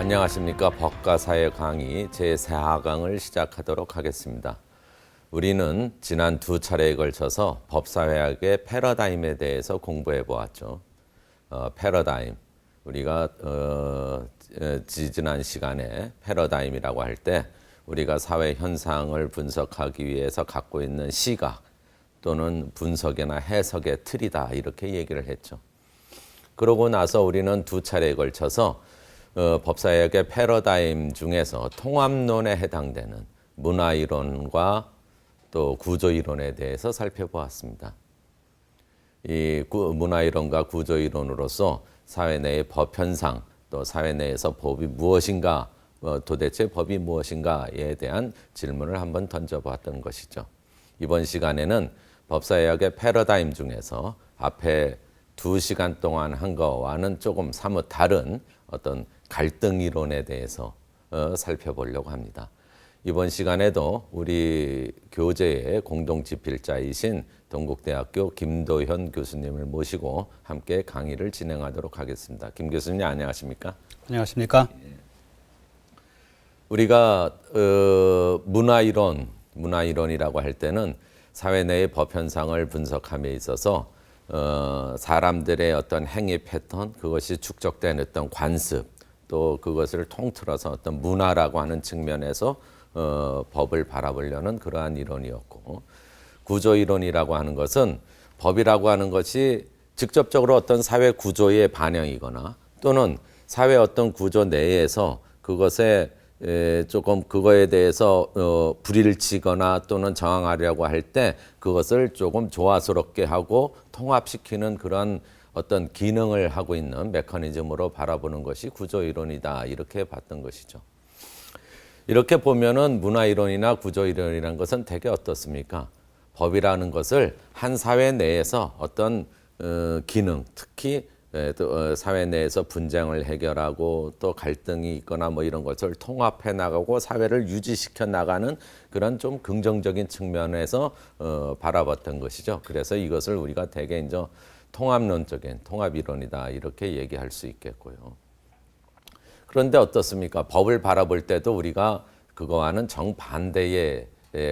안녕하십니까. 법과사회 강의 제4강을 시작하도록 하겠습니다. 우리는 지난 두 차례에 걸쳐서 법사회학의 패러다임에 대해서 공부해 보았죠. 패러다임, 우리가 지난 시간에 패러다임이라고 할 때 우리가 사회 현상을 분석하기 위해서 갖고 있는 시각 또는 분석이나 해석의 틀이다 이렇게 얘기를 했죠. 그러고 나서 우리는 두 차례에 걸쳐서 법사학의 패러다임 중에서 통합론에 해당되는 문화이론과 또 구조이론에 대해서 살펴보았습니다. 이 문화이론과 구조이론으로서 사회 내의 법현상 또 사회 내에서 법이 무엇인가, 도대체 법이 무엇인가에 대한 질문을 한번 던져보았던 것이죠. 이번 시간에는 법사학의 패러다임 중에서 앞에 2시간 동안 한 거와는 조금 사뭇 다른 어떤 갈등 이론에 대해서 살펴보려고 합니다. 이번 시간에도 우리 교재의 공동집필자이신 동국대학교 김도현 교수님을 모시고 함께 강의를 진행하도록 하겠습니다. 김 교수님 안녕하십니까? 안녕하십니까? 우리가 문화이론이라고 할 때는 사회 내의 법 현상을 분석함에 있어서 사람들의 어떤 행위 패턴, 그것이 축적된 어떤 관습, 또 그것을 통틀어서 어떤 문화라고 하는 측면에서 법을 바라보려는 그러한 이론이었고, 구조이론이라고 하는 것은 법이라고 하는 것이 직접적으로 어떤 사회 구조의 반영이거나 또는 사회 어떤 구조 내에서 그것에 조금 그거에 대해서 불의를 치거나 또는 저항하려고 할 때 그것을 조금 조화스럽게 하고 통합시키는 그런 어떤 기능을 하고 있는 메커니즘으로 바라보는 것이 구조이론이다 이렇게 봤던 것이죠. 이렇게 보면은 문화이론이나 구조이론이라는 것은 되게 어떻습니까? 법이라는 것을 한 사회 내에서 어떤 기능, 특히 또 사회 내에서 분쟁을 해결하고 또 갈등이 있거나 뭐 이런 것을 통합해 나가고 사회를 유지시켜 나가는 그런 좀 긍정적인 측면에서 바라봤던 것이죠. 그래서 이것을 우리가 대개 이제 통합론적인 통합이론이다 이렇게 얘기할 수 있겠고요. 그런데 어떻습니까? 법을 바라볼 때도 우리가 그거와는 정반대의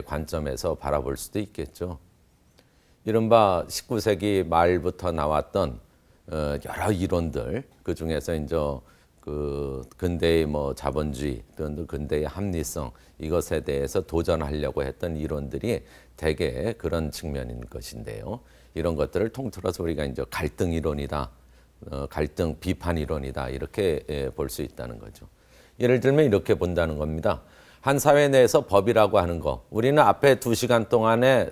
관점에서 바라볼 수도 있겠죠. 이른바 19세기 말부터 나왔던 여러 이론들, 그 중에서 이제 그 근대의 뭐 자본주의 또는 근대의 합리성 이것에 대해서 도전하려고 했던 이론들이 대개 그런 측면인 것인데요. 이런 것들을 통틀어서 우리가 이제 갈등 이론이다, 갈등 비판 이론이다 이렇게 볼 수 있다는 거죠. 예를 들면 이렇게 본다는 겁니다. 한 사회 내에서 법이라고 하는 거, 우리는 앞에 2시간 동안에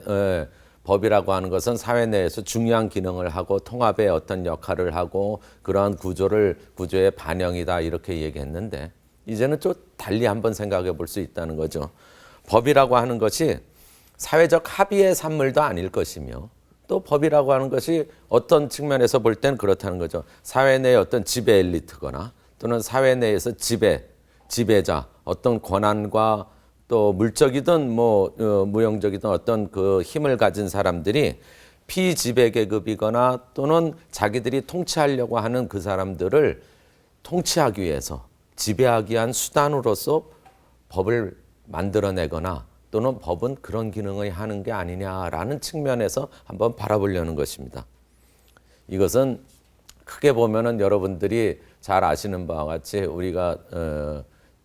법이라고 하는 것은 사회 내에서 중요한 기능을 하고 통합의 어떤 역할을 하고 그러한 구조의 반영이다 이렇게 얘기했는데 이제는 좀 달리 한번 생각해 볼 수 있다는 거죠. 법이라고 하는 것이 사회적 합의의 산물도 아닐 것이며 또 법이라고 하는 것이 어떤 측면에서 볼 땐 그렇다는 거죠. 사회 내의 어떤 지배 엘리트거나 또는 사회 내에서 지배자, 어떤 권한과 또 물적이든 무형적이든 어떤 그 힘을 가진 사람들이 피지배 계급이거나 또는 자기들이 통치하려고 하는 그 사람들을 통치하기 위해서 지배하기 위한 수단으로서 법을 만들어내거나 또는 법은 그런 기능을 하는 게 아니냐라는 측면에서 한번 바라보려는 것입니다. 이것은 크게 보면은 여러분들이 잘 아시는 바와 같이 우리가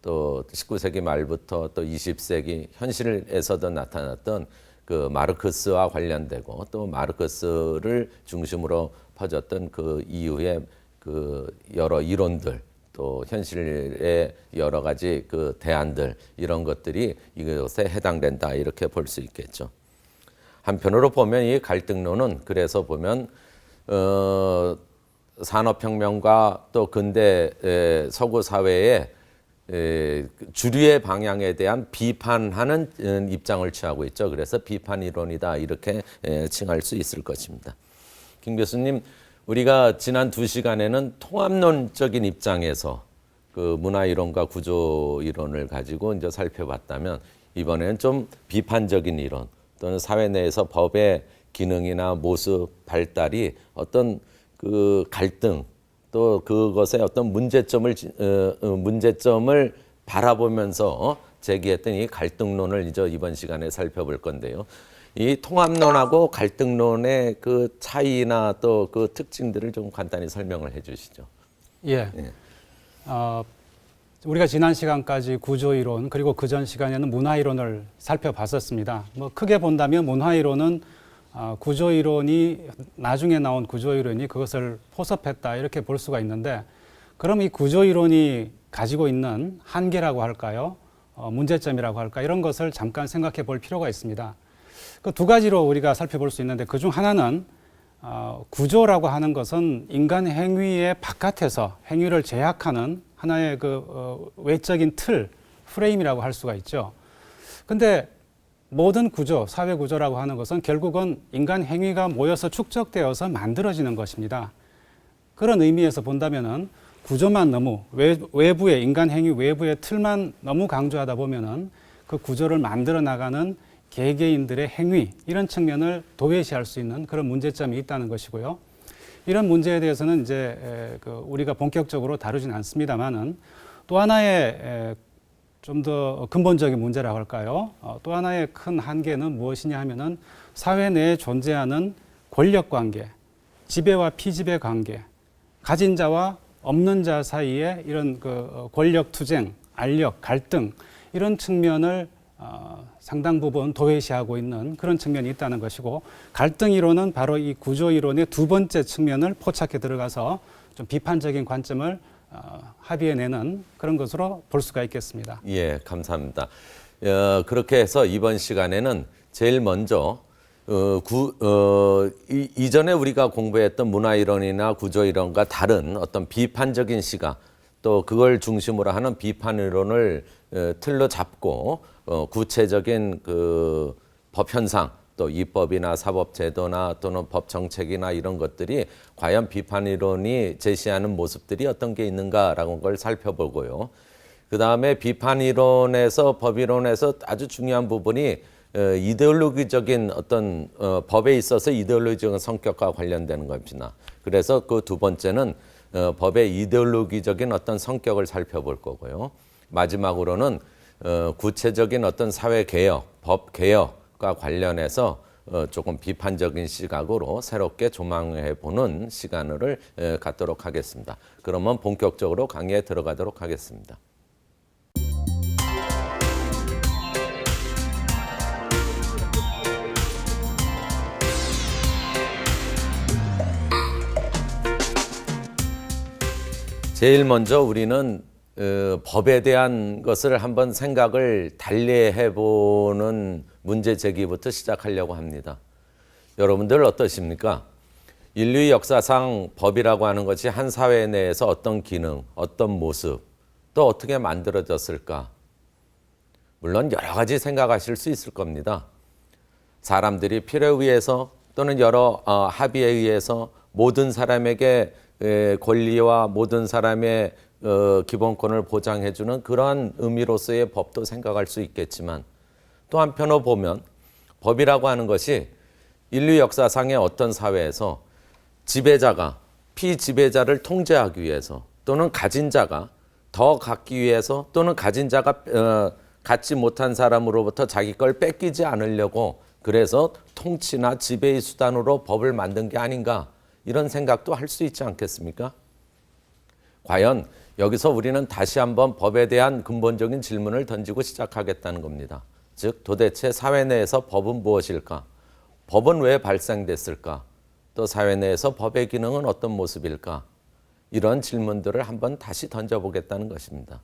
또 19세기 말부터 또 20세기 현실에서도 나타났던 그 마르크스와 관련되고 또 마르크스를 중심으로 퍼졌던 그 이후에 그 여러 이론들 또 현실의 여러 가지 그 대안들 이런 것들이 이것에 해당된다 이렇게 볼 수 있겠죠. 한편으로 보면 이 갈등론은 그래서 보면 산업혁명과 또 근대 서구 사회의 주류의 방향에 대한 비판하는 입장을 취하고 있죠. 그래서 비판 이론이다 이렇게 칭할 수 있을 것입니다. 김 교수님, 우리가 지난 2시간에는 통합론적인 입장에서 그 문화이론과 구조이론을 가지고 이제 살펴봤다면 이번에는 좀 비판적인 이론 또는 사회 내에서 법의 기능이나 모습 발달이 어떤 그 갈등 또 그것의 어떤 문제점을 바라보면서 제기했던 이 갈등론을 이제 이번 시간에 살펴볼 건데요. 이 통합론하고 갈등론의 그 차이나 또 그 특징들을 좀 간단히 설명을 해 주시죠. 예. 우리가 지난 시간까지 구조이론 그리고 그전 시간에는 문화이론을 살펴봤었습니다. 뭐 크게 본다면 문화이론은 구조이론이 나중에 나온 구조이론이 그것을 포섭했다 이렇게 볼 수가 있는데, 그럼 이 구조이론이 가지고 있는 한계라고 할까요? 문제점이라고 할까? 이런 것을 잠깐 생각해 볼 필요가 있습니다. 그 두 가지로 우리가 살펴볼 수 있는데, 그중 하나는 구조라고 하는 것은 인간 행위의 바깥에서 행위를 제약하는 하나의 외적인 틀, 프레임이라고 할 수가 있죠. 근데 모든 구조, 사회 구조라고 하는 것은 결국은 인간 행위가 모여서 축적되어서 만들어지는 것입니다. 그런 의미에서 본다면은 구조만 너무 외부의 인간 행위 외부의 틀만 너무 강조하다 보면은 그 구조를 만들어 나가는 개개인들의 행위, 이런 측면을 도외시할 수 있는 그런 문제점이 있다는 것이고요. 이런 문제에 대해서는 이제 우리가 본격적으로 다루진 않습니다만은, 또 하나의 좀 더 근본적인 문제라고 할까요? 또 하나의 큰 한계는 무엇이냐 하면은 사회 내에 존재하는 권력 관계, 지배와 피지배 관계, 가진 자와 없는 자 사이에 이런 권력 투쟁, 알력, 갈등, 이런 측면을 상당 부분 도외시하고 있는 그런 측면이 있다는 것이고, 갈등 이론은 바로 이 구조 이론의 두 번째 측면을 포착해 들어가서 좀 비판적인 관점을 합의해내는 그런 것으로 볼 수가 있겠습니다. 예, 감사합니다. 그렇게 해서 이번 시간에는 제일 먼저 이전에 우리가 공부했던 문화이론이나 구조이론과 다른 어떤 비판적인 시각, 또 그걸 중심으로 하는 비판이론을 틀로 잡고 구체적인 그 법 현상, 또 입법이나 사법제도나 또는 법 정책이나 이런 것들이 과연 비판이론이 제시하는 모습들이 어떤 게 있는가라는 걸 살펴보고요. 그 다음에 비판이론에서 법이론에서 아주 중요한 부분이 이데올로기적인 어떤 법에 있어서 이데올로기적인 성격과 관련되는 겁니다. 그래서 그 두 번째는 법의 이데올로기적인 어떤 성격을 살펴볼 거고요. 마지막으로는 구체적인 어떤 사회 개혁, 법 개혁과 관련해서 조금 비판적인 시각으로 새롭게 조망해 보는 시간을 갖도록 하겠습니다. 그러면 본격적으로 강의에 들어가도록 하겠습니다. 제일 먼저 우리는 법에 대한 것을 한번 생각을 달리해 보는 문제 제기부터 시작하려고 합니다. 여러분들 어떠십니까? 인류 역사상 법이라고 하는 것이 한 사회 내에서 어떤 기능, 어떤 모습, 또 어떻게 만들어졌을까? 물론 여러 가지 생각하실 수 있을 겁니다. 사람들이 필요에 의해서 또는 여러 합의에 의해서 모든 사람에게 권리와 모든 사람의 기본권을 보장해주는 그러한 의미로서의 법도 생각할 수 있겠지만, 또 한편으로 보면 법이라고 하는 것이 인류 역사상의 어떤 사회에서 지배자가 피지배자를 통제하기 위해서, 또는 가진 자가 더 갖기 위해서, 또는 가진 자가 갖지 못한 사람으로부터 자기 걸 뺏기지 않으려고, 그래서 통치나 지배의 수단으로 법을 만든 게 아닌가, 이런 생각도 할 수 있지 않겠습니까? 과연 여기서 우리는 다시 한번 법에 대한 근본적인 질문을 던지고 시작하겠다는 겁니다. 즉, 도대체 사회 내에서 법은 무엇일까? 법은 왜 발생됐을까? 또 사회 내에서 법의 기능은 어떤 모습일까? 이런 질문들을 한번 다시 던져보겠다는 것입니다.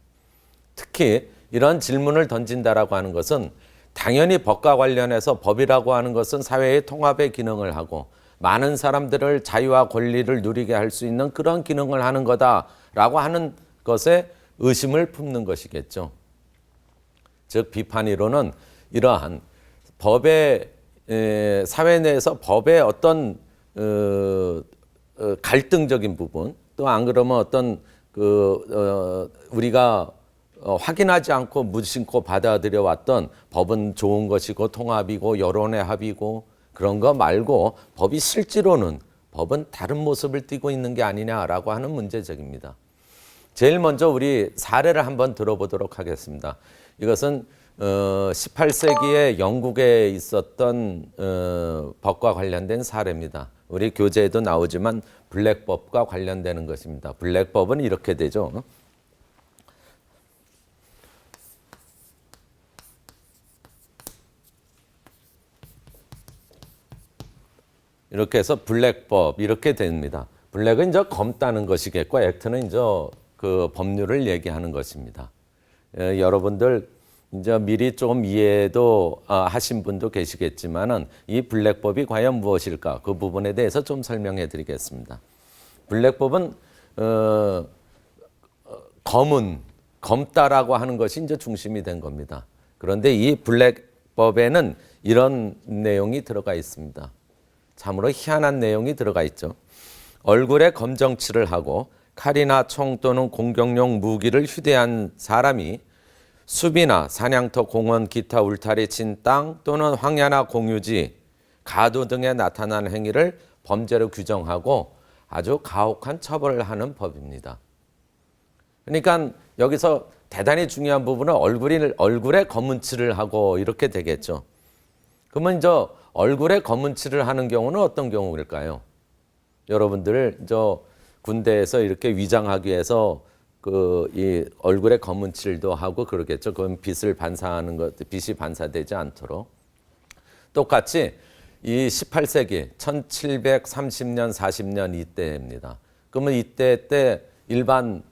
특히 이런 질문을 던진다라고 하는 것은 당연히 법과 관련해서 법이라고 하는 것은 사회의 통합의 기능을 하고 많은 사람들을 자유와 권리를 누리게 할 수 있는 그런 기능을 하는 거다라고 하는 것에 의심을 품는 것이겠죠. 즉, 비판이론은 이러한 법의 사회 내에서 법의 어떤 갈등적인 부분, 또 안 그러면 어떤 우리가 확인하지 않고 무심코 받아들여 왔던 법은 좋은 것이고 통합이고 여론의 합의고, 그런 거 말고 법이 실제로는 법은 다른 모습을 띠고 있는 게 아니냐라고 하는 문제적입니다. 제일 먼저 우리 사례를 한번 들어보도록 하겠습니다. 이것은 18세기에 영국에 있었던 법과 관련된 사례입니다. 우리 교재에도 나오지만 블랙법과 관련되는 것입니다. 블랙법은 이렇게 되죠. 이렇게 해서 블랙법 이렇게 됩니다. 블랙은 이제 검다는 것이겠고 액트는 이제 그 법률을 얘기하는 것입니다. 여러분들 이제 미리 조금 이해도 하신 분도 계시겠지만은 이 블랙법이 과연 무엇일까 그 부분에 대해서 좀 설명해 드리겠습니다. 블랙법은 검다라고 하는 것이 이제 중심이 된 겁니다. 그런데 이 블랙법에는 이런 내용이 들어가 있습니다. 참으로 희한한 내용이 들어가 있죠. 얼굴에 검정칠을 하고 칼이나 총 또는 공격용 무기를 휴대한 사람이 숲이나 사냥터, 공원, 기타 울타리 친 땅 또는 황야나 공유지, 가도 등에 나타난 행위를 범죄로 규정하고 아주 가혹한 처벌을 하는 법입니다. 그러니까 여기서 대단히 중요한 부분은 얼굴에 검은 칠을 하고 이렇게 되겠죠. 그러면 저 얼굴에 검은 칠을 하는 경우는 어떤 경우일까요? 여러분들 저 군대에서 이렇게 위장하기 위해서 이 얼굴에 검은 칠도 하고 그러겠죠. 그건 빛을 반사하는 것, 빛이 반사되지 않도록. 똑같이 이 18세기 1730년 40년 이때입니다. 그러면 이때 일반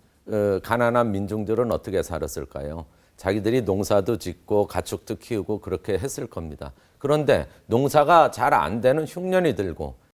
가난한 민중들은 어떻게 살았을까요? 자기들이 농사도 짓고 가축도 키우고 그렇게 했을 겁니다. 그런데 농사가 잘 안 되는 흉년이 들고